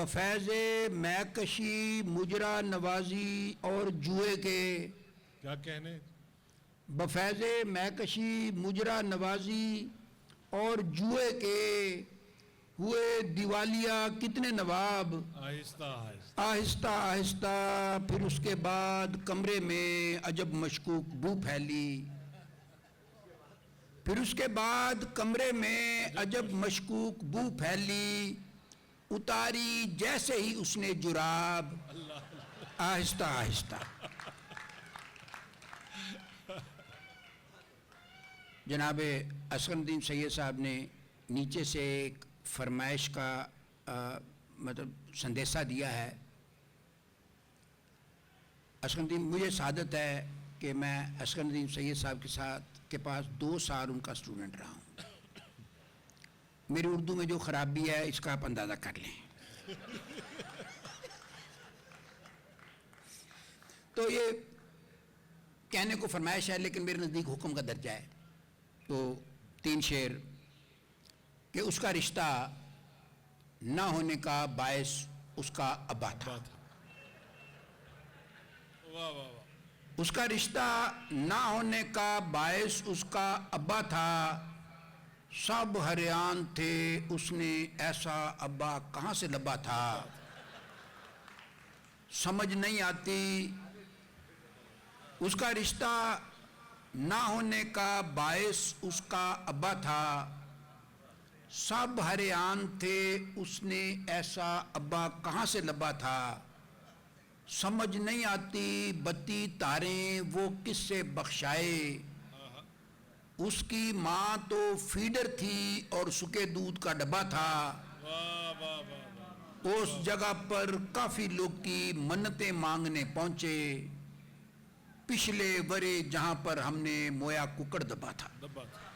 بفیض میکشی مجرا نوازی اور جوئے کے کیا کہنے؟ بفیض میکشی مجرا نوازی اور جوئے کے ہوئے دیوالیہ کتنے نواب، آہستہ آہستہ آہستہ آہستہ پھر اس کے بعد کمرے میں عجب مشکوک بو پھیلی، پھر اس کے بعد کمرے میں عجب مشکوک بو پھیلی، اتاری جیسے ہی اس نے جراب، آہستہ آہستہ۔ جناب اصغر الدین سید صاحب نے نیچے سے ایک فرمائش کا مطلب سندیسہ دیا ہے۔ اصغر الدین، مجھے سعادت ہے کہ میں اصغر الدین سید صاحب کے پاس 2 سال ان کا اسٹوڈنٹ رہا ہوں۔ میری اردو میں جو خرابی ہے اس کا آپ اندازہ کر لیں۔ تو یہ کہنے کو فرمائش ہے لیکن میرے نزدیک حکم کا درجہ ہے۔ تو 3 شعر کہ اس کا رشتہ نہ ہونے کا باعث اس کا ابا تھا، واہ واہ واہ، اس کا رشتہ نہ ہونے کا باعث اس کا ابا تھا، سب حیران تھے اس نے ایسا ابا کہاں سے لبا تھا، سمجھ نہیں آتی اس کا رشتہ نہ ہونے کا باعث اس کا ابا تھا، سب حیران تھے اس نے ایسا ابا کہاں سے لبا تھا، سمجھ نہیں آتی بتی تاریں وہ کس سے بخشائے، اس کی ماں تو فیڈر تھی اور سکے دودھ کا ڈبہ تھا، واہ واہ واہ، اس جگہ پر کافی لوگ کی منتیں مانگنے پہنچے، پچھلے ورے جہاں پر ہم نے مویا ککڑ دبا تھا۔ دبا تھا۔